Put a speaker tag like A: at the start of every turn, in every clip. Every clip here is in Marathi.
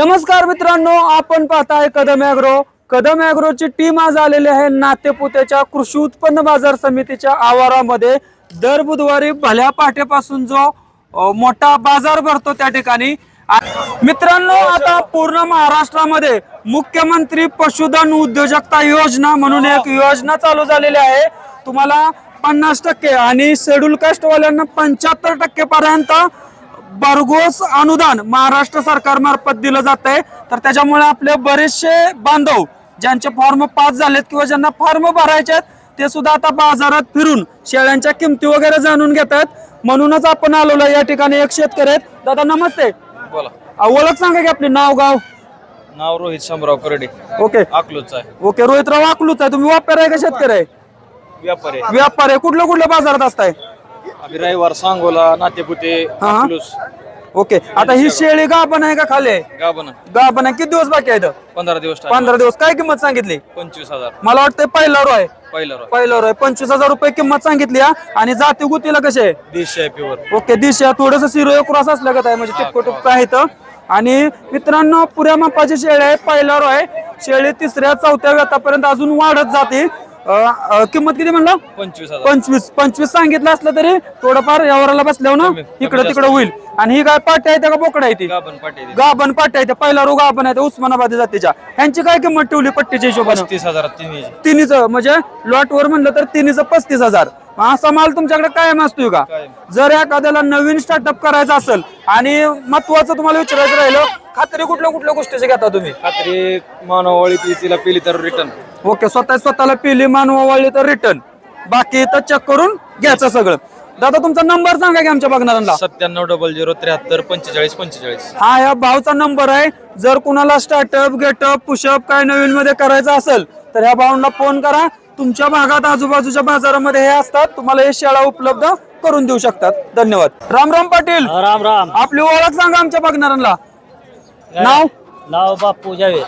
A: नमस्कार मित्रांनो, आपण पाहताय कदम ॲग्रो. कदम ॲग्रोची टीम आज आलेली आहे नातेपुतेच्या कृषी उत्पन्न बाजार समितीच्या आवारामध्ये. दर बुधवारी भल्या पहाटेपासून जो मोठा बाजार भरतो त्या ठिकाणी. मित्रांनो, आता पूर्ण महाराष्ट्रामध्ये मुख्यमंत्री पशुधन उद्योजकता योजना म्हणून एक योजना चालू झालेली आहे. तुम्हाला 50% आणि शेड्यूल कास्ट वाल्यांना 75% पर्यंत भरघोस अनुदान महाराष्ट्र सरकार मार्फत दिलं जात आहे. तर त्याच्यामुळे आपले बरेचसे बांधव ज्यांचे फॉर्म पास झालेत किंवा ज्यांना फॉर्म भरायचे आहेत ते सुद्धा आता बाजारात फिरून शेळ्यांच्या किमती वगैरे जाणून घेतात. म्हणूनच आपण आलेलो या ठिकाणी एक शेतकरी आहेत. दादा नमस्ते.
B: बोला.
A: ओळख सांगा की आपली, नाव गाव.
B: नाव रोहित शामराव करडे.
A: ओके
B: अकलूजचा आहे.
A: ओके. रोहितराव अकलूज आहे. तुम्ही व्यापारी आहे का शेतकरी आहे?
B: व्यापारी आहे.
A: व्यापारी आहे. कुठल्या बाजारात असताय?
B: आम्ही रविवार सांगोला, नातेपुते,
A: हा.
B: अकलूज.
A: ओके. आता ही शेळी गाभण आहे का खाली आहे?
B: गाभण.
A: गाभण आहे. किती दिवस बाकी आहेत?
B: 15 दिवस.
A: 15 दिवस. काय किंमत सांगितली?
B: 25,000.
A: मला वाटतं पहिला रो आहे.
B: पहिला रोज.
A: पहिला रो आहे. 25,000 रुपये किंमत सांगितली. आणि जाती गुतीला कसे आहे?
B: देशी आहे प्युअर.
A: ओके. दिशा थोडस सिरो क्रॉस असलं का म्हणजे टिपको आहे तर. आणि मित्रांनो, पुऱ्या मापाची शेळी आहे. पहिला रो आहे. शेळी 3ऱ्या 4थ्या व्यतापर्यंत अजून वाढत जाते. किंमत किती म्हणलं?
B: 25,000.
A: 25 सांगितलं असलं तरी थोडंफार यावराला बसल्यावर ना इकडे तिकडे होईल. आणि ही काय पाट्या आहे का बोकडा आहे ती?
B: गाभण पाटे.
A: गाभण पाट्या आहे. पहिला रो गाभण आहे उस्मानाबादी जातीच्या. ह्यांची काय किंमत ठेवली पट्टीच्या हिशोबाने?
B: 35,000 तिन्ही.
A: तिन्हीचं म्हणजे लॉट वर म्हणलं तर तिन्हीचं 35,000. असा माल तुमच्याकडे कायम असतोय का? जर एखाद्याला नवीन स्टार्टअप करायचं असेल आणि महत्वाचं तुम्हाला विचारायचं राहिलं, खात्री कुठल्या गोष्टीची घेता तुम्ही?
B: खात्री मानवळी तिला पिली तर रिटर्न.
A: ओके. स्वतःला पिली मानवावळली तर रिटर्न, बाकी तर चेक करून घ्यायचं सगळं. दादा तुमचा नंबर सांगा की आमच्या बघणाऱ्यांना.
B: 9700734545.
A: हा या भावचा नंबर आहे. जर कुणाला स्टार्टअप गेटअप पुशअप काय नवीन मध्ये करायचं असेल तर ह्या भाऊंना फोन करा. तुमच्या भागात आजूबाजूच्या बाजारामध्ये हे असतात, तुम्हाला हे शेळा उपलब्ध करून देऊ शकतात. धन्यवाद. राम राम पाटील.
C: राम राम.
A: आपली ओळख सांगा आमच्या बघणाऱ्यांना.
C: नाव बापू जावेर.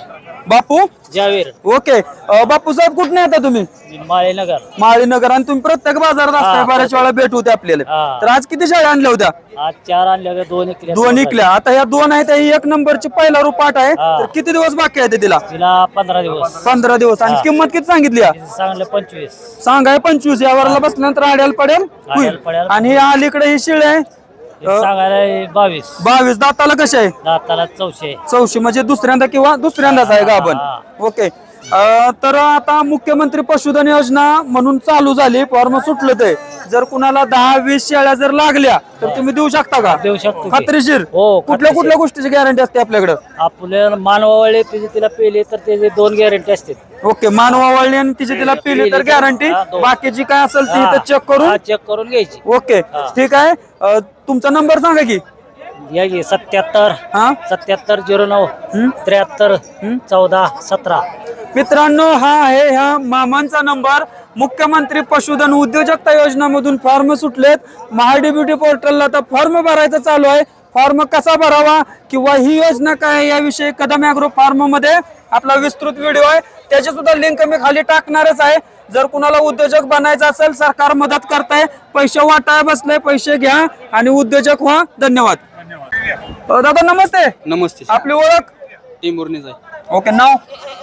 A: बापू
C: जावेर.
A: ओके. बापू साहेब कुठे येता तुम्ही?
C: माळीनगर.
A: माळीनगर. आणि तुम्ही प्रत्येक बाजारात असताय, बऱ्याच वेळा भेट होते आपल्याला.
C: हा.
A: तर आज किती शेळ्या आणल्या होत्या?
C: आज 4 आणले होते, 2 इकले.
A: 2 इकल्या. आता ह्या 2 आहेत, ही 1 नंबरची पहिला रूपाट आहे.
C: हा.
A: तर किती दिवस बाकी आहे तिला?
C: तिला 15 दिवस.
A: 15 दिवस. आणि किंमत किती सांगितली?
C: सांगले 25.
A: सांगाय 25. यावरला बसल्यानंतर आड्याला पडेल होईल.
C: पडेल.
A: आणि ही अलीकडे ही शिळे आहे
C: सांगायला 22.
A: 22. दाताला कसे आहे?
C: दाताला 400.
A: 400 म्हणजे दुसऱ्यांदाच आहे गाभण. ओके. तर आता मुख्यमंत्री पशुधन योजना म्हणून चालू झाली, फॉर्म सुटलं. ते जर कुणाला 10-20 शेळ्या जर लागल्या तर तुम्ही देऊ शकता का?
C: देऊ शकतो की.
A: खात्रीशीर?
C: हो,
A: कुठल्या गोष्टीची गॅरंटी असते आपल्याकडे?
C: आपल्या मानवावळे तिला पेले तर त्याचे 2 गॅरंटी असते.
A: ओके. मानवावळणी आणि तिला पिली तर गॅरंटी.
C: हा, 2.
A: बाकीची काय असेल ती तर चेक
C: चेक करून घ्यायची.
A: ओके. ठीक आहे. तुमचा नंबर सांगा की.
C: या की 77
A: हा
C: 7709 73 14 17.
A: मित्रांनो, हा आहे ह्या मामांचा नंबर. मुख्यमंत्री पशुधन उद्योजकता योजनामधून फॉर्म सुटलेत. महाडीबीटी पोर्टलला आता फॉर्म भरायचा चालू आहे. फॉर्म कसा भरावा किंवा ही योजना काय आहे याविषयी कदम ॲग्रो फार्म मध्ये आपला विस्तृत व्हिडिओ आहे. त्याची सुद्धा लिंक मी खाली टाकणारच आहे. जर कुणाला उद्योजक बनायचं असेल, सरकार मदत करताय, पैसे वाटाय बसले, पैसे घ्या आणि उद्योजक व्हा. धन्यवाद. दादा नमस्ते.
B: नमस्ते.
A: आपली ओळख?
B: टिंबुर्णीच आहे.
A: ओके. नाव?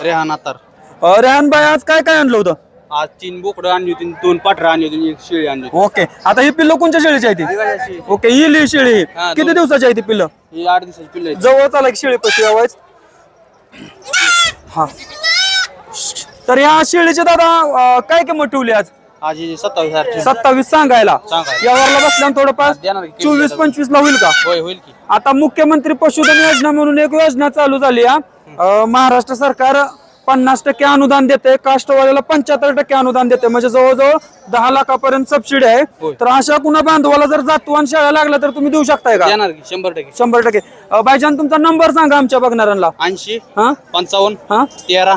B: रेहान आतार.
A: रेहान भाई, आज काय आणलं होतं?
B: आज 3 बोकडं आणली होती, 2 पाठरा आणली होती, 1 शेळी आणली.
A: ओके. आता ही पिल्लं कोणत्या शेळीची आहे ती? ओके. ही शेळी
B: हा,
A: किती
B: 2
A: दिवसाची आहे ती पिल्लं?
B: ही 8 दिवसाची पिल्लं आहे.
A: जवळ चाला शेळी पशी यावायच. हा. तर या शेळीची दादा काय किंमत ठेवली आज?
B: आज ही 27,000.
A: 27 सांगायला. यावरला बसल्यानं थोडंफार
B: देणार की?
A: 24-25 ला होईल का?
B: होईल की.
A: आता मुख्यमंत्री पशुधन योजना म्हणून एक योजना चालू झाली. महाराष्ट्र सरकार 50% अनुदान देते, कास्टवाल्याला 75% अनुदान देते, म्हणजे जवळजवळ 10 लाखापर्यंत सबसिडी आहे. तर अशा कुणा बांधवाला जर जातवान शेळ्या लागल्या तर तुम्ही देऊ शकताय का?
B: देणार की 100%.
A: 100%. भाईजान तुमचा नंबर सांगा आमच्या बघणाऱ्यांना.
B: 80
A: हा
B: 55
A: हा
B: 13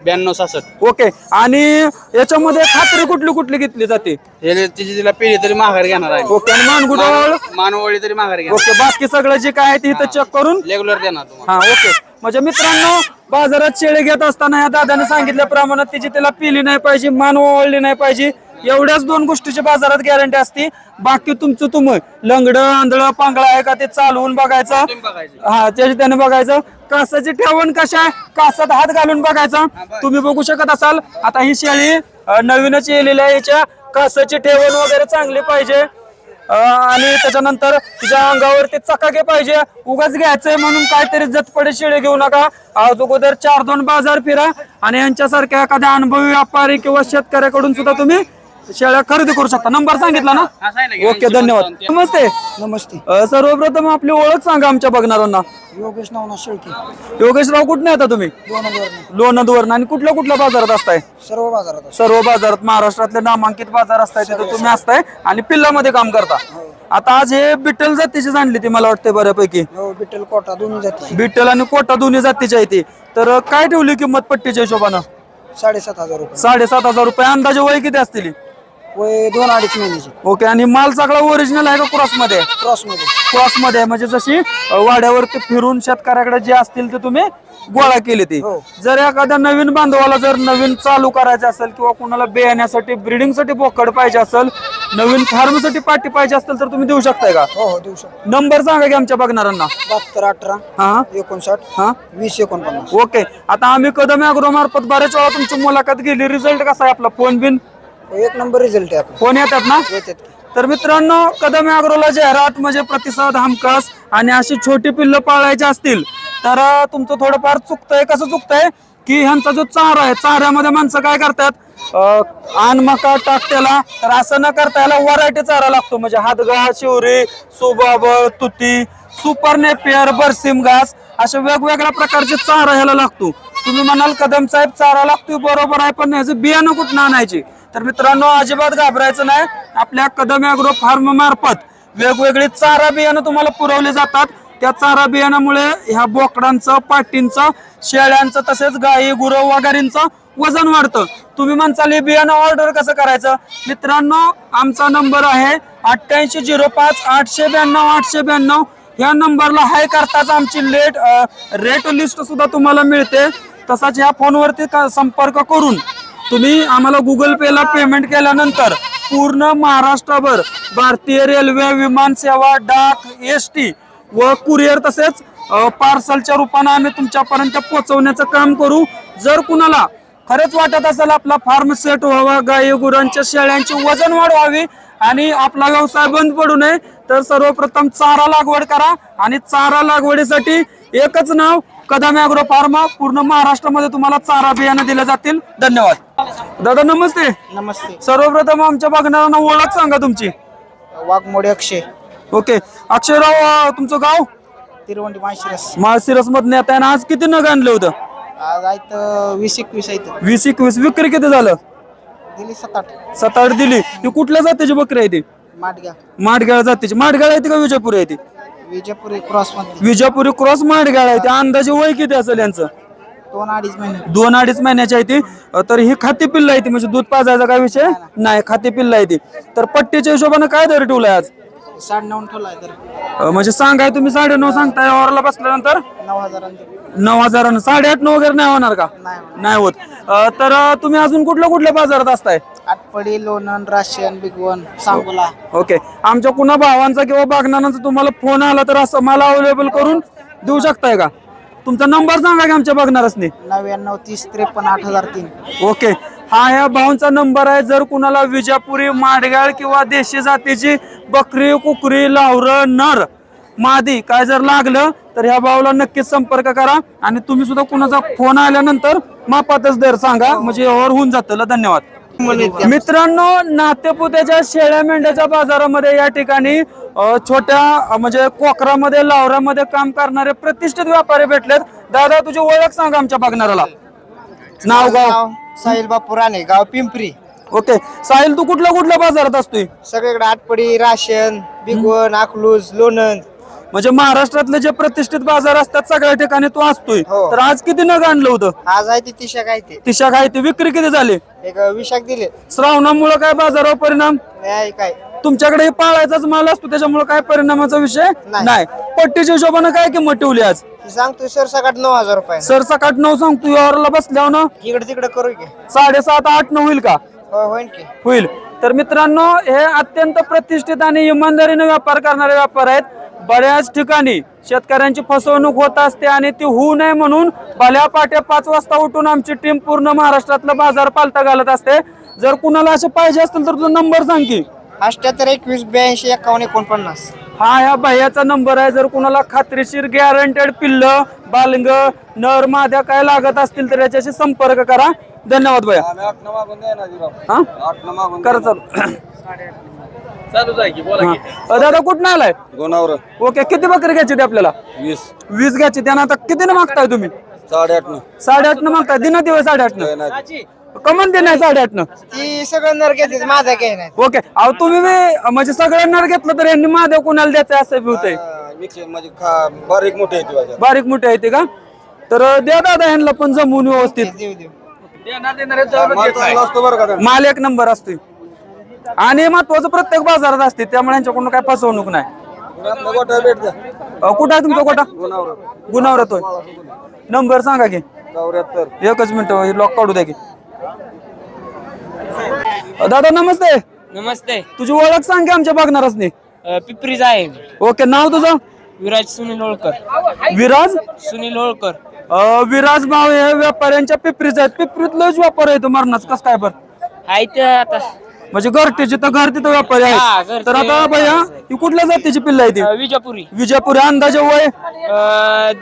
B: 92 66.
A: ओके. आणि याच्यामध्ये खात्री कुठली घेतली जाते?
B: हे तिला पिढी तरी माघार घेणार आहे.
A: ओके. आणि मानगुडवळ?
B: मानवळी तरी माघार घेणार.
A: ओके. बाकी सगळं जे काय आहे ते इथं चेक करून
B: रेग्युलर देणार तुम्हाला.
A: हा. ओके. म्हणजे मित्रांनो, बाजारात शेळी घेत असताना या दादाने सांगितल्याप्रमाणे तिची तिला पिली नाही पाहिजे, मान ओवळली नाही पाहिजे, एवढ्याच दोन गोष्टीची बाजारात गॅरंटी असते. बाकी तुमचं तुम्ही लंगड आंधळ पांगळा आहे का ते चालवून बघायचं, हा त्याची त्याने बघायचं. कासाची ठेवण कशा आहे, कासात हात घालून बघायचा. तुम्ही बघू शकत असाल आता ही शेळी नवीनच येलेली आहे. याच्या कासाची ठेवण वगैरे चांगली पाहिजे आणि त्याच्यानंतर तिच्या अंगावरती चकाके पाहिजे. उगाच घ्यायचंय म्हणून काहीतरी जतपडे शेळी घेऊ नका. आज अगोदर 4-2 बाजार फिरा आणि यांच्यासारख्या एखाद्या अनुभवी व्यापारी किंवा शेतकऱ्याकडून सुद्धा तुम्ही शेळ्या खरेदी करू शकता. नंबर सांगितला ना? ओके, धन्यवाद. नमस्ते.
D: नमस्ते.
A: सर्वप्रथम आपली ओळख सांगा आमच्या बघणाऱ्यांना.
D: योगेश नवनाथ शेळके,
A: योगेशराव कुठे येता तुम्ही? लोणंदवरून. आणि कुठल्या कुठल्या बाजारात असताय?
D: सर्व बाजारात.
A: सर्व बाजारात, महाराष्ट्रातले नामांकित बाजार असताय तिथे तुम्ही असताय आणि पिल्लामध्ये काम करता. आता आज हे बिट्टल जातीची आणली ती मला वाटते बऱ्यापैकी.
D: हो, विठ्ठल कोटा दोन्ही जाती.
A: बिट्टल आणि कोटा दोन्ही जातीची आहे ती. तर काय ठेवली किंमत पट्टीच्या हिशोबानं?
D: 7,500 रुपये.
A: 7,500 रुपये. अंदाजे वय किती असतील?
D: वय 2-2.5 महिन्याचे.
A: ओके. आणि माल सगळा ओरिजिनल आहे का क्रॉस मध्ये?
D: क्रॉस मध्ये.
A: क्रॉस मध्ये आहे. म्हणजे जशी वाड्यावरती फिरून शेतकऱ्याकडे जे असतील ते तुम्ही गोळा केली ती.
D: हो.
A: जर एखाद्या नवीन बांधवाला जर नवीन चालू करायचं असेल किंवा कुणाला बियाण्यासाठी ब्रीडिंग साठी बोकड पाहिजे असेल, नवीन फार्म साठी पाटी पाहिजे असेल तर तुम्ही देऊ शकताय का?
D: हो हो, देऊ शकतो.
A: नंबर सांगा की आमच्या बघणाऱ्यांना.
D: 72-18
A: हा
D: 59
A: हा
D: 20-49.
A: ओके. आता आम्ही कदम ॲग्रो मार्फत बऱ्याच वेळा तुमची मुलाखत घेतली. रिझल्ट कसा आहे आपला? फोन बिन
D: एक नंबर रिझल्ट आहे आपला.
A: फोन येतात ना?
D: येतात की.
A: तर मित्रांनो, कदम ॲग्रोला जाहिरात म्हणजे प्रतिसाद हमखास. आणि अशी छोटी पिल्लं पाळायची असतील तर तुमचं थोडंफार चुकतंय. कसं चुकतंय की ह्यांचा जो चारा आहे, चाऱ्यामध्ये माणसं काय करतात, आण मका टाक त्याला. तर असं न करता याला व्हरायटी चारा लागतो. म्हणजे हातगा, शिवरी, सुबाबळ, तुती, सुपर नेपियर, बरसिम घास, अशा वेगवेगळ्या प्रकारचे चारा ह्याला लागतो. तुम्ही म्हणाल कदम साहेब चारा लागतोय, बरोबर आहे, पण ह्याचं बियाणं कुठं आणायचे? तर मित्रांनो, अजिबात घाबरायचं नाही. आपल्या कदम ॲग्रो फार्म मार्फत वेगवेगळे चारा बियाणं तुम्हाला पुरवले जातात. त्या चारा बियाणामुळे ह्या बोकडांचं, पाटींचं, शेळ्यांचं तसेच गाई, गुरं वगैरेंचं वजन वाढतं. तुम्ही म्हणसाल हे बियाणं ऑर्डर कसं करायचं? मित्रांनो, आमचा नंबर आहे 8805 892 892. ह्या नंबरला हाय करताच आमची रेट लिस्ट सुद्धा तुम्हाला मिळते. तसाच ह्या फोनवरती संपर्क करून तुम्ही आम्हाला गुगल पेला पेमेंट केल्यानंतर पूर्ण महाराष्ट्रभर भारतीय रेल्वे, विमान सेवा, डाक, एसटी व कुरिअर तसेच पार्सलच्या रूपाने आम्ही तुमच्यापर्यंत पोहोचवण्याचं काम करू. जर कुणाला खरंच वाटत असेल आपला फार्म सेट व्हावा, गाई गुरांच्या शेळ्यांची वजन वाढ व्हावी आणि आपला व्यवसाय बंद पडू नये, तर सर्वप्रथम चारा लागवड करा. आणि चारा लागवडीसाठी एकच नाव, कदम ॲग्रो फार्म. पूर्ण महाराष्ट्रामध्ये तुम्हाला चारा बियाणं दिले जातील. धन्यवाद. दादा नमस्ते.
D: नमस्ते.
A: सर्वप्रथम आमच्या बघणाऱ्यांना ओळख सांगा तुमची.
D: वाघमोडे अक्षय,
A: ओके. अक्षयराव, तुमचं गाव?
D: तिरुवंडी माळशिरस.
A: माळशिरस मधून येत आहे. आज किती नग आणले होतं?
D: आज आहेत 20-21 आहेत.
A: 20-21. विक्री किती झालं?
D: दिली 7-8.
A: 7-8 दिली. ती कुठल्या जातीची बकरी आहे ती?
D: माडगा.
A: माडगाळ जातीची. माडगाळ आहे ती का विजयपुरी आहे ती?
D: विजयपुरी क्रॉस मध्ये.
A: विजयपुरी क्रॉस माडगाळ आहे ती. अंदाजे वय किती असेल यांचं?
D: 2-2.5 महिने.
A: 2-2.5 महिन्याची आहे ती. तर ही खाती पिल्ल आहे ती, म्हणजे दूध पाजायचा काय विषय नाही, खाती पिल्ल आहे ती. तर पट्टीच्या हिशोबाने काय दर ठेवलाय आज?
D: 9.5 ठेवलाय तर.
A: म्हणजे सांगाय तुम्ही 9.5 सांगताय, ऑरला बसल्यानंतर
D: 9,000.
A: 9,000. 8.5 वगैरे नाही होणार का? नाही होत. तर तुम्ही अजून कुठल्या कुठल्या बाजारात असताय?
D: आटपडी, लोणंद, राशियन, बिगवन, सांगोला.
A: ओके. आमच्या कुणा भावांचा किंवा बागनानांचा तुम्हाला फोन आला तर असं मला अवेलेबल करून देऊ शकताय का? तुमचा नंबर सांगा की आमच्या बघणारच नाही.
D: 99 30 53 8003.
A: ओके. हा ह्या भाऊंचा नंबर आहे. जर कुणाला विजापुरी, माडगाळ किंवा देशी जातीची बकरी, कुकरी, लावरं, नर, मादी काय जर लागलं तर ह्या भाऊला नक्कीच संपर्क करा. आणि तुम्ही सुद्धा कुणाचा फोन आल्यानंतर मापातच दर सांगा, म्हणजे यावर होऊन जातं. धन्यवाद. मित्रांनो, नातेपुत्याच्या शेळ्या मेंढ्याच्या बाजारामध्ये या ठिकाणी छोट्या म्हणजे कोकरामध्ये, लावरामध्ये काम करणारे प्रतिष्ठित व्यापारी भेटलेत. दादा, तुझी ओळख सांगा आमच्या बघणाऱ्याला. नाव गाव?
D: साहिल बापू राणे, गाव पिंपरी.
A: ओके. साहिल, तू कुठल्या कुठल्या बाजारात असतोय?
D: सगळीकडे आटपडी, राशन, बिगवन, अकलूज, लोणंद.
A: म्हणजे महाराष्ट्रातले जे प्रतिष्ठित बाजार असतात सगळ्या ठिकाणी तू असतोय.
D: हो.
A: तर आज किती नग आणलं होतं?
D: आज आहे ती तिशा काय ते.
A: तिशा काय ती विक्री किती झाली?
D: एक 20 दिले.
A: श्रावणामुळे काय बाजारावर परिणाम?
D: नाही काय.
A: तुमच्याकडे पाळायचाच माल असतो, त्याच्यामुळे काय परिणामाचा विषय नाही. पट्टीच्या हिशोबाने काय किंमत ठेवली आज?
D: सांगतोय सर सकाळ 9,000 रुपये.
A: सरसकट 9 सांगतो. यावरला बसल्यावर ना
D: इकडे तिकडे करू की.
A: 7.5 8 होईल का?
D: होईल की.
A: होईल. तर मित्रांनो हे अत्यंत प्रतिष्ठित आणि इमानदारीने व्यापार करणारे व्यापार आहेत. बऱ्याच ठिकाणी शेतकऱ्यांची फसवणूक होत असते आणि ती होऊ नये म्हणून भल्या पाट्या 5 वाजता उठून आमची टीम पूर्ण महाराष्ट्रातला बाजार पालथा घालत असते. जर कुणाला असे पाहिजे असतील तर तुझा नंबर सांग की.
D: 78 21 82 51 49.
A: हा ह्या भैयाचा नंबर आहे. जर कुणाला खात्रीशीर गॅरंटेड पिल्ल बालंग नर माद्या काय लागत असतील तर याच्याशी संपर्क करा. धन्यवाद भैया. हा करा दादा कुठं आलाय?
B: गोनावर
A: ओके किती बकरी घ्यायची ती आपल्याला? 20 घ्यायची. त्यानं आता किती मागताय तुम्ही? 8.5 न मागताय. दिन दिवस 8.5 कमन ते नाही 8.5.
D: ती सगळं नर घेते माझा काही नाही.
A: ओके अहो तुम्ही म्हणजे सगळ्यांना घेतलं तर यांनी माझ्या कुणाला द्यायचं असं बी होतंय.
B: बारीक मोठे येते
A: बारीक मोठे आहे ते का? तर द्या दादा यांना पण जमून व्यवस्थित.
D: देऊ
A: माल एक नंबर असतोय आणि महत्वाचं प्रत्येक बाजारात असते त्यामुळे यांच्याकडून काय फसवणूक नाही. कुठं आहे तुमचा गोटा? गुणावर होय. नंबर सांगा की. 1 मिनिट लॉक काढू द्या की. दादा नमस्ते.
C: नमस्ते.
A: तुझी ओळख सांग की आमच्या बघणारच नाही.
C: पिपरीचा आहे.
A: ओके नाव तुझं?
C: विराज सुनील होळकर.
A: विराज
C: सुनील होळकर.
A: विराज भाव हे व्यापाऱ्यांच्या पिपरीच आहेत. पिपरीतलंच व्यापार आहे तो मरणाच कस काय बरं?
C: आहे ते आता
A: म्हणजे घरटे जिथं घर तिथं व्यापारी
C: हा,
A: आहे.
C: घरटे.
A: तर आता भैया ही कुठल्या जातीची पिल्ल आहे ती?
C: विजापुरी.
A: विजापुरी. अंदाजे वय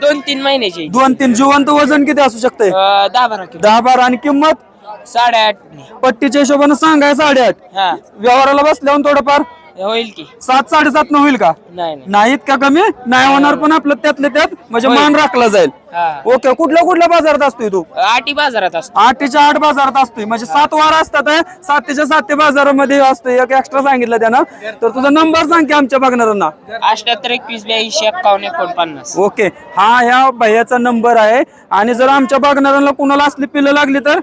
C: 2-3 महिन्याची.
A: 2-3. जिवंत वजन किती असू शकते?
C: 10-12 किलो.
A: 10-12. आणि किंमत
C: 8.5.
A: पट्टीच्या हिशोबाने सांगाय 8.5.
C: हा
A: व्यवहाराला बसल्यावर थोडंफार
C: होईल की.
A: 7-7.5 न होईल का?
C: नाही
A: नाहीत का कमी नाही होणार पण आपलं त्यातले त्यात म्हणजे
C: होईल.
A: मान राखला जाईल.
C: हा.
A: ओके कुठल्या बाजारात असतोय तू?
C: आटी बाजारात असतो.
A: 8च्या 8 बाजारात असतोय म्हणजे 7 वार असतात. 7च्या 7 बाजारामध्ये असतोय. एक एक्स्ट्रा सांगितलं त्यानं. तर तुझा नंबर सांग की आमच्या बघणाऱ्यांना.
C: 78 21 82 51 49.
A: ओके हा ह्या भैयाचा नंबर आहे. आणि जर आमच्या बघणाऱ्यांना कुणाला असली पिल्लं लागली तर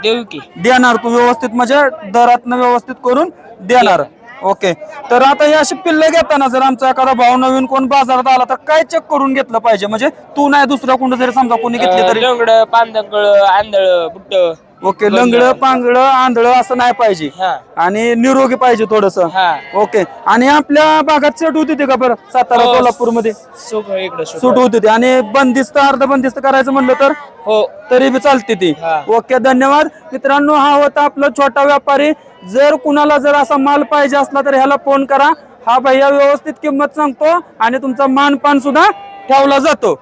C: देऊ की.
A: देणार तू व्यवस्थित म्हणजे दरातनं व्यवस्थित करून देणार. ओके तर आता हे अशी पिल्ले घेताना जर आमचा एखादा भाव नवीन कोण बाजारात आला तर काय चेक करून घेतलं पाहिजे? म्हणजे तू नाही दुसरा कोण जरी समजा कोणी घेतली तरी.
C: लंगड पांदकळ आंधळ बुट्ट.
A: ओके लंगड पांगड आंधळ असं नाही पाहिजे
C: हा.
A: आणि निरोगी पाहिजे थोडस.
C: हा.
A: ओके आणि आपल्या भागात सेट होती का बरं? सातारा
C: हो.
A: सोलापूर मध्ये
C: इकडं
A: सूट होती ती. आणि बंदिस्त अर्ध बंदिस्त करायचं म्हणलं तर
C: हो.
A: तरी बी चालते ती.
C: हा.
A: ओके धन्यवाद मित्रांनो. हा होता आपला छोटा व्यापारी. जर कुणाला जर असा माल पाहिजे असला तर ह्याला फोन करा. हा भैया व्यवस्थित किंमत सांगतो आणि तुमचा मानपान सुद्धा ठेवला जातो.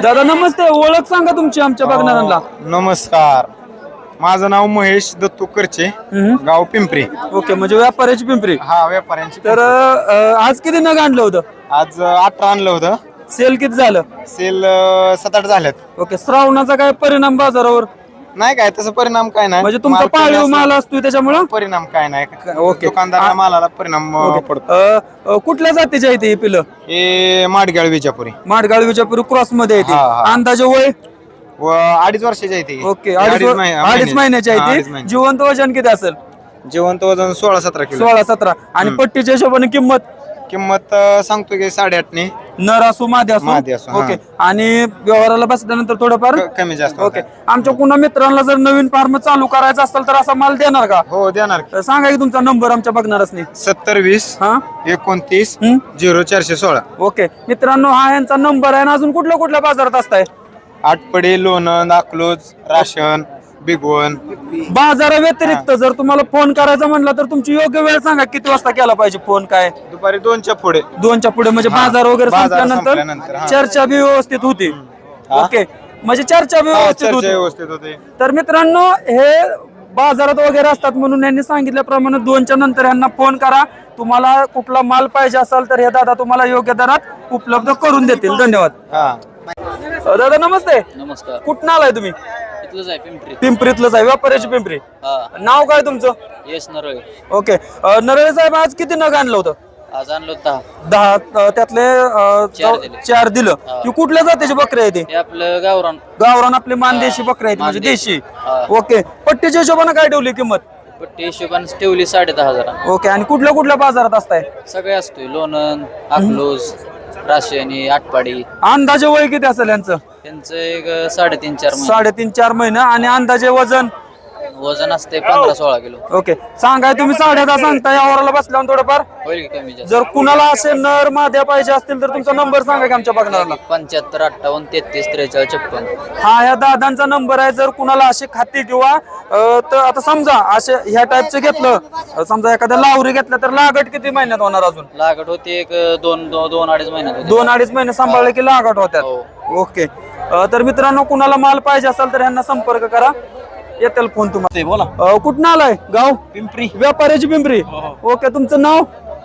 A: दादा नमस्ते. ओळख सांगा तुमची आमच्या बघणाऱ्यांना.
E: नमस्कार, माझं नाव महेश दत्तू करचे, गाव पिंपरी.
A: ओके म्हणजे व्यापाऱ्याची पिंपरी.
E: हा व्यापाऱ्यांची.
A: तर आज किती नग आणलं होतं?
E: आज 18 आणलं होतं.
A: सेल किती झालं?
E: सेल 7-8 झाल्यात.
A: ओके श्रावणाचा काय परिणाम बाजारावर?
E: नाही काय तसं परिणाम काय नाही.
A: म्हणजे तुमचा
E: माल कमी
A: पाळीव
E: असला-
A: माल असतोय त्याच्यामुळं
E: परिणाम काय नाही.
A: ओके.
E: दुकानदाराला मालाला परिणाम पडतो.
A: कुठल्या जातीची आहे ती ही पिलं?
E: हे माडगाळ विजापुरी
A: माडगाळ विजापुरी क्रॉस मध्ये आहे ती.
E: हा, हा.
A: अंदाजे वय?
E: व 2.5 वर्षाची आहे ती.
A: ओके 2.5 महिन्याची आहे ती. जिवंत वजन किती असेल?
E: जिवंत वजन 16-17 किलो.
A: 16-17. आणि पट्टीच्या हिशोबाने
E: किंमत सांगतो की 8.5 ने
A: नर असू मादी
E: मादी
A: असू.
E: असू, हा.
A: ओके आणि व्यवहाराला बसल्यानंतर थोडंफार
E: कमी जास्त
A: ओके.
E: होतं.
A: आमच्या कुणा मित्रांना जर नवीन फार्म चालू करायचा असेल तर असा माल देणार का?
E: हो देणार.
A: सांगा की तुमचा नंबर आमच्या बघणारच नाही.
E: 70-20
A: हा
E: 29
A: हम्म.
E: 0416.
A: ओके मित्रांनो हा यांचा नंबर आहे. आणि अजून कुठल्या बाजारात असताय?
E: आटपडी, लोणंद, अकलूज, राशन, बिगवण.
A: बाजारा व्यतिरिक्त जर तुम्हाला फोन करायचा म्हणला तर तुमची योग्य वेळ सांगा. किती वाजता केला पाहिजे फोन? काय
E: दुपारी 2च्या पुढे.
A: 2च्या पुढे म्हणजे
E: हा.
A: बाजार वगैरे
E: बाजार
A: संपल्यानंतर
E: संपल्यानंतर, हा.
A: चर्चा बी व्यवस्थित होती.
E: हा.
A: ओके म्हणजे चर्चा बी व्यवस्थित
E: चर्चा
A: होती.
E: व्यवस्थित होते.
A: तर मित्रांनो हे बाजारात वगैरे असतात म्हणून यांनी सांगितल्याप्रमाणे 2च्या नंतर यांना फोन करा. तुम्हाला कुठला माल पाहिजे असेल तर हे दादा तुम्हाला योग्य दरात उपलब्ध करून देतील. धन्यवाद.
E: हा
A: दादा नमस्ते.
C: नमस्कार.
A: कुठं आलाय तुम्ही?
C: इथलंच आहे पिंपरी.
A: पिंपरीतलंच आहे. व्यापाऱ्याची पिंपरी.
C: हा.
A: नाव काय तुमचं?
C: येस नरळे.
A: ओके नरळे साहेब आज किती नग आणलं होतं?
C: आज आणलो 10.
A: 10 त्यातले
C: 4 दिले.
A: 4 दिलं.
C: हा.
A: ही कुठल्या जातीची बकरी आहे ती?
C: हे आपलं गावरान.
A: गावरान आपली मानदेशी बकरी आहे ती, म्हणजे
C: मानदेशी.
A: देशी.
C: हा.
A: ओके पट्टीच्या हिशोबाने काय ठेवली किंमत?
C: पट्टी हिशोबाने ठेवली 10,500.
A: ओके आणि कुठल्या बाजारात असताय?
C: सगळे असतोय लोणंद, अकलूज, राशनी, आटपाडी.
A: अंदाजे वय किती असेल यांचं?
C: त्यांचं एक 3.5-4 महिने.
A: 3.5-4 महिने. आणि अंदाजे वजन?
C: वजन असते 15-16 किलो.
A: ओके सांगाय तुम्ही 10.5 सांगताय यावराला बसल्यावर थोडंफार.
C: होईल की कमी जास्त.
A: जर कुणाला असे नर माद्या पाहिजे असतील तर तुमचा नंबर सांगा की आमच्या बघणाऱ्यांना.
C: 75 58 33 43 56.
A: हा या दादांचा नंबर आहे. जर कुणाला असे खाती किंवा तर आता समजा असे ह्या टाईपचे घेतलं, समजा एखाद्या लावरी घेतलं तर लागट किती महिन्यात होणार अजून?
C: लागत होती एक 2-2.5 महिन्यात होती.
A: 2-2.5 महिने सांभाळले की लागट होत्यात. ओके तर मित्रांनो कुणाला माल पाहिजे असेल तर यांना संपर्क करा, येतील फोन तुम्हाला.
B: बोला.
A: कुठं आलाय गाव?
B: पिंपरी.
A: व्यापाऱ्याची पिंपरी. ओके तुमचं नाव?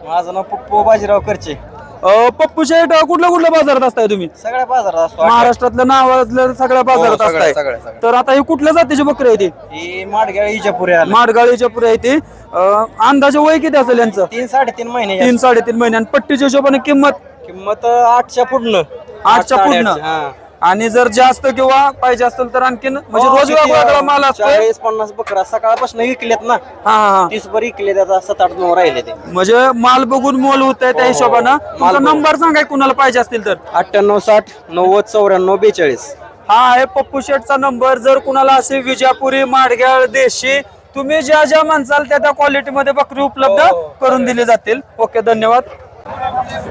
B: माझं नाव पप्पू बाजीराव करचे.
A: पप्पू शेठ कुठल्या कुठल्या बाजारात असताय तुम्ही?
B: सगळ्या बाजारात असतो.
A: महाराष्ट्रातलं नावातलं सगळ्या बाजारात असताय.
B: सगळ्या.
A: तर आता ही कुठल्या जातीची बकरी आहे ती?
B: ही माडगाळ इजापुरी आला.
A: माडगाळीच्या पुढे आहे ती. अंदाजे वय किती असेल यांचं?
B: 3-3.5 महिने.
A: 3-3.5 महिने. आणि पट्टीच्या हिशोबाने किंमत
B: 8च्या पुढनं.
A: 8च्या पुढनं. आणि जर जास्त किंवा पाहिजे असेल तर आणखीन म्हणजे रोज वेगळा माल असतो.
B: 40-50 बकरा सकाळपासून विकलेत ना.
A: हा
B: 30 बर विकलेत, आता 7-8-9 राहिले ते.
A: म्हणजे माल बघून मोल होत आहे त्या हिशोबानं. तुमचा नंबर सांगाय कुणाला पाहिजे असतील तर?
B: 9860-90-94-42.
A: हा आहे पप्पू शेठचा नंबर. जर कुणाला असे विजापुरी, माडगाळ, देशी तुम्ही ज्या ज्या म्हणसाल त्या क्वालिटी मध्ये बकरी उपलब्ध करून दिली जातील. ओके धन्यवाद.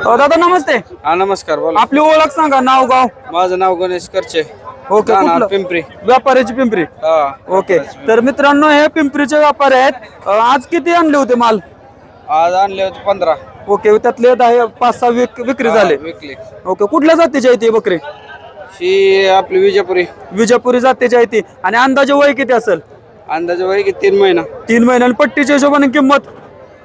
A: दादा नमस्ते.
B: हा नमस्कार. बोला.
A: आपली ओळख सांगा, नाव गाव.
B: माझं नाव गणेश करचे.
A: ओके कुठलं?
B: पिंपरी.
A: व्यापाऱ्याची पिंपरी.
B: हा.
A: ओके तर मित्रांनो हे पिंपरीचे व्यापारी आहेत. आज किती आणले होते माल?
B: आज आणले होते 15.
A: ओके त्यातले 5-6 विक्री झाले.
B: विकले.
A: ओके कुठल्या जातीची आहे ती बकरी?
B: ही आपली विजापुरी.
A: विजापुरी जातीची आहे ती. आणि अंदाजे वय किती असेल?
B: अंदाजे वय किती? 3 महिना.
A: 3 महिने. आणि पट्टीच्या हिशोबाने किंमत?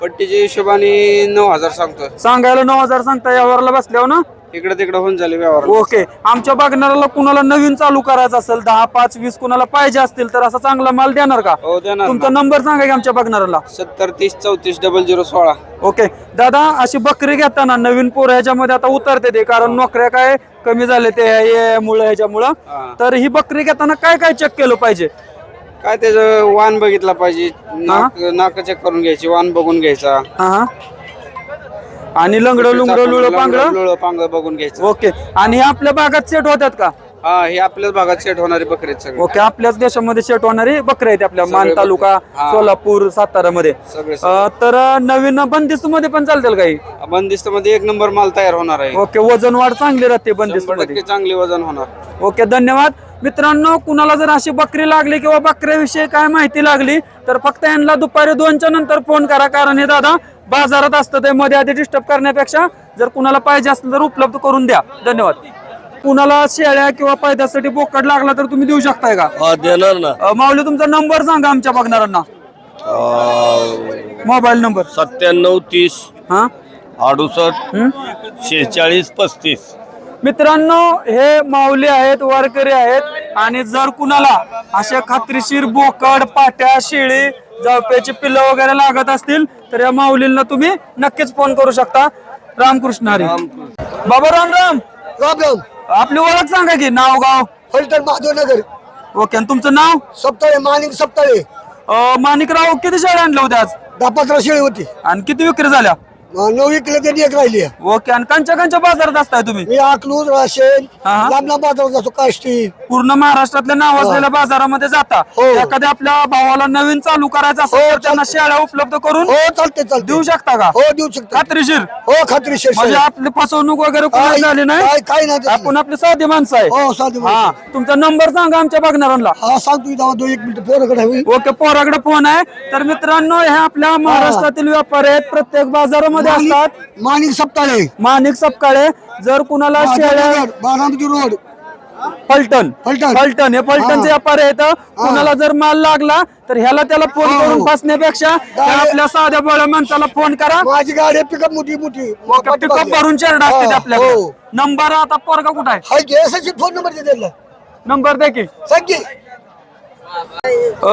B: पट्टीच्या हिशोबाने 9,000 सांगतो.
A: सांगायला 9,000 सांगता. यावरला बसल्यावर ना
B: इकडे तिकडे होऊन झाले व्यवहार.
A: ओके आमच्या बघणाऱ्याला कुणाला नवीन चालू करायचं असेल 10, 5, 20 कुणाला पाहिजे असतील तर असा चांगला माल देणार का?
B: हो देणार.
A: तुमचा नंबर सांगा की आमच्या बघणाऱ्याला.
B: 70-30-34-0016.
A: ओके दादा अशी बकरी घेताना नवीन पोरं ह्याच्यामध्ये आता उतरते ते, कारण नोकऱ्या काय कमी झाले ते मुळे ह्याच्यामुळं. तर ही बकरी घेताना काय काय चेक केलं पाहिजे?
B: काय त्याचं वाण बघितला पाहिजे, नाक चेक करून घ्यायची, वाण बघून घ्यायचा.
A: हा आणि लंगडं लुंगडं लुळं पांगडं
B: पांगडं बघून घ्यायचं.
A: ओके आणि हे आपल्या भागात सेट होतात का?
B: हा हे आपल्याच भागात सेट होणारी बकरी आहेत सगळे.
A: ओके आपल्याच देशामध्ये सेट होणारी बकरी आहेत आपल्या मान
B: सगळे
A: तालुका,
B: हा.
A: सोलापूर, सातारा मध्ये.
B: सगळे
A: तर नवीन बंदिस्त मध्ये पण चालतील काही?
B: बंदिस्त मध्ये 1 नंबर माल तयार होणार आहे.
A: ओके वजन वाढ चांगली राहते बंदिस्त
B: 100%
A: मध्ये.
B: चांगले वजन होणार.
A: ओके धन्यवाद. मित्रांनो कुणाला जर अशी बकरी लागली किंवा बकऱ्याविषयी काय माहिती लागली तर फक्त यांना दुपारी 2च्या नंतर फोन करा, कारण हे दादा बाजारात असतं ते मध्ये आधी डिस्टर्ब करण्यापेक्षा जर कुणाला पाहिजे असेल तर उपलब्ध करून द्या. धन्यवाद. कुणाला शेळ्या किंवा पैद्यासाठी बोकड लागला तर तुम्ही देऊ शकताय का?
F: देणार ना.
A: माऊली तुमचा नंबर सांगा आमच्या बघणाऱ्यांना. मोबाईल नंबर
F: 9730
A: हा
F: 68 46 35.
A: मित्रांनो हे माऊली आहेत, वारकरी आहेत. आणि जर कुणाला अशा खात्रीशीर बोकड, पाट्या, शेळी, जावप्याची पिल्लं वगैरे लागत असतील तर या माऊलींना तुम्ही नक्कीच फोन करू शकता. रामकृष्ण हरी. बाबा राम राम.
G: राम.
A: आपली ओळख सांगा की, नाव गाव.
G: फलटण माधवनगर.
A: ओके आणि तुमचं नाव?
G: सप्ताळे माणिक सप्ताळे.
A: माणिकराव किती शेळ्या आणल्या होत्या आज?
G: 10-15 शेळी होती.
A: आणि किती विक्री झाल्या?
G: 9 विकले त्यांनी 1 राहिली.
A: ओके आणि कंच्या बाजारात असताय तुम्ही?
G: मी अकलूज, राशेन,
A: हा.
G: लांब लांब बाजारात जातो. काष्टी
A: पूर्ण महाराष्ट्रातल्या नाव असलेल्या बाजारामध्ये जाता.
G: हो.
A: एखाद्या आपल्या भावाला नवीन चालू करायचं असेल तर त्यांना शेळ्या उपलब्ध करून
G: हो चालते
A: देऊ शकता का?
G: हो देऊ शकता.
A: खात्रीशीर
G: हो खात्रीशीर.
A: म्हणजे आपली फसवणूक वगैरे कोणी
G: काय-
A: झाली नाही.
G: काय नाही तसं.
A: आपण आपली साधी माणसं आहे.
G: हो साधी
A: हा तुमचा नंबर सांगा आमच्या बघणाऱ्यांना.
G: हा सांगतो इथं 1 मिनिट पोराकडे हवी.
A: ओके पोराकडे फोन आहे. तर मित्रांनो हे आपल्या महाराष्ट्रातील व्यापारी आहेत, प्रत्येक बाजारामध्ये असतात.
G: माणिक सप्ताळे,
A: माणिक सपकाळे. जर कुणाला शेळ्या
G: बारामती रोड,
A: फलटण
G: फलटण.
A: फलटण हे फलटणचे व्यापारी आहेत. कुणाला जर माल लागला तर ह्याला त्याला फोन करून फसण्यापेक्षा त्या आपल्या साध्या बोळ्या माणसाला फोन करा.
G: माझी गाडी पिकअप मोठी मोठी
A: पिकअप भरून चेरडा असते
G: हो,
A: आपल्याकडे.
G: हो.
A: नंबर आता पोरगा कुठं आहे?
G: हाय की एसएससी फोन नंबर दे त्याला.
A: नंबर द्या की.
G: सांग की.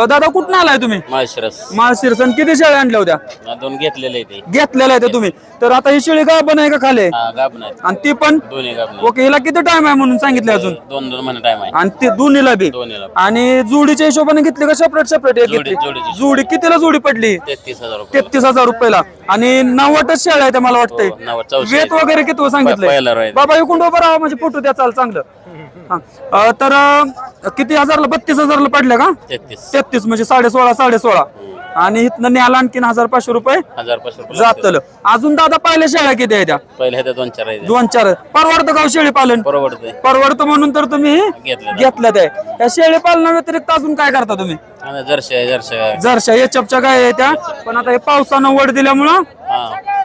A: दादा कुठून आलाय तुम्ही?
C: माळशिरस.
A: माळशिरसन. किती शेळ्या आणल्या होत्या?
C: 2 घेतलेले ते.
A: घेतलेल्या आहेत तुम्ही. तर आता ही शेळी गाभण आहे का खाली आहे?
C: गाब नाही.
A: आणि ती पण?
C: दोन्ही गाब नाही.
A: ओके हिला किती टाइम आहे म्हणून सांगितलं अजून?
C: 2 महिने टाइम आहे.
A: आणि ते दोन्हीला बी?
C: दोन्हीला.
A: आणि जोडीच्या हिशोबाने घेतली का सेपरेट घेतली?
C: जोडीची.
A: जोडी कितीला जोडी पडली?
C: 33,000 रुपये.
A: 33,000 रुपयाला. आणि 90च शेळ्या आहेत मला वाटतंय.
C: 90, 64.
A: वेत वगैरे किती सांगितलंय?
C: पहिला राहील.
A: बाबा इकडून उभं राहा म्हणजे फोटो द्या चाल चांगलं. तर किती हजारला 32,000ला पडल्या का? 33 म्हणजे 16.5 आणि इथनं न्यायला आणखीन 1,500 रुपये जातलं. अजून दादा पहिल्या शेळ्या किती आहे त्या?
C: पहिल्या त्या 2-4 आहे.
A: 2-4 परवडतं का हो शेळी पालन?
C: परवडतंय.
A: परवडतं म्हणून तर तुम्ही घेतलं ते. या शेळी पालना व्यतिरिक्त अजून काय करता तुम्ही? जर्शा एचपच्या गाय आहे त्या, पण आता हे पावसानं वड दिल्यामुळं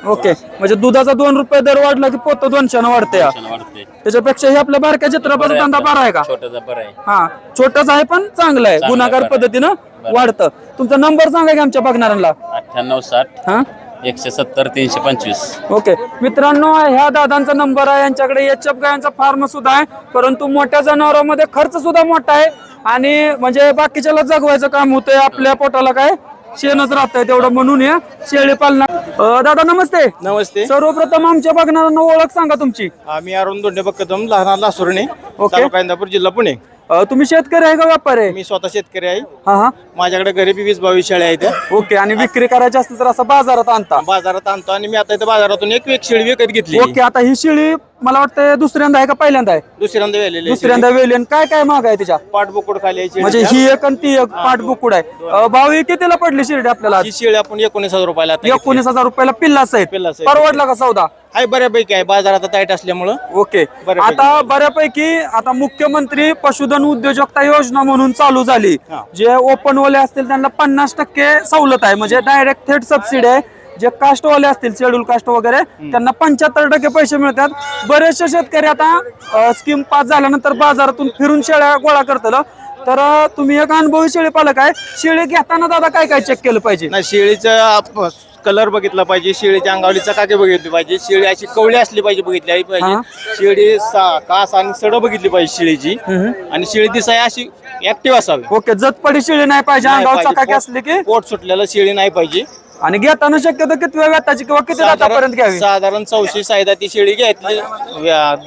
A: ओके म्हणजे दुधाचा 2 रुपये दर वाढला की पोत 200 वाढते. त्याच्यापेक्षा हे आपल्या बारक्या चित्रापासून धंदा बरा आहे का? हा छोटाच आहे पण चांगला आहे, गुन्हागार पद्धतीनं वाढतं. तुमचा नंबर सांगा की आमच्या बघणाऱ्यांना.
C: 9860
A: हा
C: 170 325.
A: ओके मित्रांनो, ह्या दादांचा नंबर आहे. यांच्याकडे एचएफ गायांचा फार्म सुद्धा आहे, परंतु मोठ्या जनावरांमध्ये खर्च सुद्धा मोठा आहे आणि म्हणजे बाकीच्याला जगवायचं काम होतंय, आपल्या पोटाला काय शेणच राहतंय तेवढं, म्हणून या शेळी पालना. दादा नमस्ते.
E: नमस्ते.
A: सर्वप्रथम आमच्या बघणाऱ्यांना ओळख सांगा तुमची.
E: आम्ही अरुण दोंडे बक्कदम लहान लासुर्णे,
A: ओके.
E: तालुका इंदापूर, जिल्हा पुणे.
A: तुम्ही शेतकरी आहे का व्यापारी आहे?
E: मी स्वतः शेतकरी आहे.
A: हा हा
E: माझ्याकडे घरी 20-22 शेळ्या आहेत.
A: ओके. आणि विक्री करायची असली तर असं बाजारात आणता?
E: बाजारात आणतो आणि मी आता इथं बाजारातून एक शेळी विकत घेतली.
A: ओके. आता ही शेळी मला वाटतं दुसऱ्यांदा आहे का पहिल्यांदा आहे?
E: दुसऱ्यांदा वेलेली.
A: दुसऱ्यांदा वेली. आणि काय काय महाग आहे तिच्या?
E: पाठबोकुड खाली
A: म्हणजे ही एक आणि ती एक पाठबुकुड आहे. भाऊ ही कितीला पडली शिर्डी आपल्याला?
E: ही शेळी आपण 19,000 रुपयाला आता घेतली.
A: 19,000 रुपयाला पिल्लाच आहेत.
E: पिल्लाच आहेत.
A: परवडला का सौदा?
E: आहे बऱ्यापैकी आहे, बाजारात टाईट असल्यामुळं.
A: ओके.
E: बऱ्यापैकी.
A: आता बऱ्यापैकी आता मुख्यमंत्री पशुधन उद्योजकता योजना म्हणून चालू झाली. जे ओपन वाले असतील त्यांना 50% सवलत आहे, म्हणजे डायरेक्ट थेट सबसिडी आहे. जे कास्ट वाले असतील शेड्यूल कास्ट वगैरे त्यांना 75% पैसे मिळतात. बरेचसे शेतकरी आता स्कीम पास झाल्यानंतर बाजारातून फिरून शेळ्या गोळा करतात. तर तुम्ही एक अनुभवी शेळी पालक आहे, शेळी घेताना दादा काय काय चेक केलं पाहिजे?
E: नाही, शेळीचा कलर बघितला पाहिजे, शेळीच्या अंगावली चकाकी बघितली पाहिजे, शेळी अशी कवळी असली पाहिजे शेळी कास आणि सड बघितली पाहिजे शेळीची, आणि शेळी दिसाय अशी ऍक्टिव्ह असावी.
A: ओके. जतपडी शेळी नाही पाहिजे, अंगावर चकाकी असली की
E: पोट सुटलेलं शेळी नाही पाहिजे.
A: आणि घेताना शक्यतो किती वेळ व्यताची किंवा किती दातापर्यंत घ्यावी?
E: साधारण 400 सायदा ती शेळी घेतली,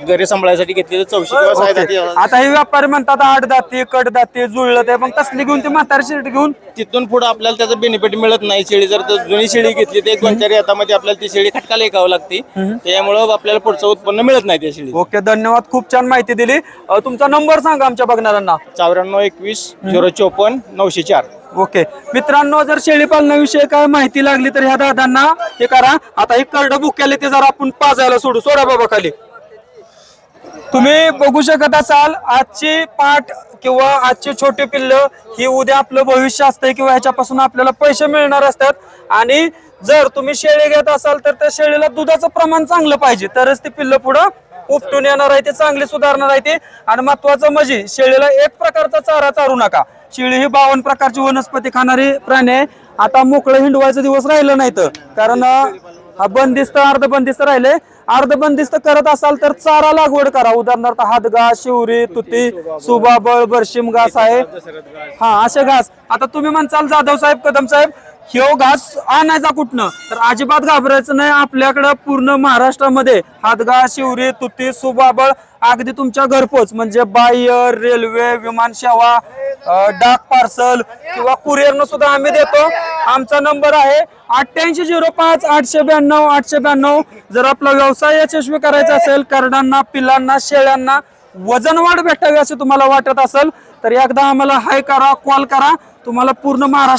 E: घरी सांभाळायसाठी घेतली तर 400 किंवा सायदा ती.
A: आता हे व्यापारी म्हणतात 8 दाती कट दाती जुळलं ते, मग तसली घेऊन ती म्हातारी शेळी घेऊन
E: तिथून पुढे आपल्याला त्याचं बेनिफिट मिळत नाही. शेळी जर जुनी शेळी घेतली तर 1-2-4 हातामध्ये आपल्याला ती शेळी खटकाला ऐकावं लागते, त्यामुळे आपल्याला पुढचं उत्पन्न मिळत नाही त्या शेळी.
A: ओके. धन्यवाद, खूप छान माहिती दिली. तुमचा नंबर सांगा आमच्या बघणाऱ्यांना.
E: 9421 054 904.
A: ओके मित्रांनो, जर शेळी पालनाविषयी काय माहिती लागली तर ह्या दादांना हे करा. आता हे करडं बुक्याले ते जरा आपण पाजायला सोडा बाबा खाली. तुम्ही बघू शकत असाल आजची पाठ किंवा आजची छोटी पिल्ल ही उद्या आपलं भविष्य असतंय किंवा ह्याच्यापासून आपल्याला पैसे मिळणार असतात. आणि जर तुम्ही शेळी घेत असाल तर त्या शेळीला दुधाचं प्रमाण चांगलं पाहिजे, तरच ती पिल्ल पुढं उपटून येणार आहे, ते चांगली सुधारणार आहे ते. आणि महत्वाचं म्हणजे शेळीला एक प्रकारचा चारा चारू नका. शेळी ही 52 प्रकारची वनस्पती खाणारी प्राणी आहे. आता मोकळं हिंडवायचा दिवस राहिलं नाही तर, कारण हा बंदिस्त अर्धबंदिस्त राहिले. अर्धबंदिस्त करत असाल तर चारा लागवड करा. उदाहरणार्थ हातघास, शिवरी, तुती, सुबाबळ, बरशिम घास आहे, हा असे घास. आता तुम्ही म्हणसाल जाधव साहेब, कदम साहेब, ह्यो घास आणायचा कुठनं? तर अजिबात घाबरायचं नाही. आपल्याकडं पूर्ण महाराष्ट्रामध्ये हातघास, शिवरी, तुती, सुबाबळ अगदी तुमच्या घरपोच, म्हणजे बायर, रेल्वे, विमान सेवा, डाक पार्सल किंवा कुरिअरनं सुद्धा आम्ही देतो. आमचा नंबर आहे 8805 892 892. जर आपला व्यवसाय यशस्वी करायचा असेल, करडांना, पिलांना, शेळ्यांना वजन वाढ भेटावी असे तुम्हाला वाटत असेल तर एकदा आम्हाला हाय करा, कॉल करा. तुम्हाला पूर्ण महाराष्ट्र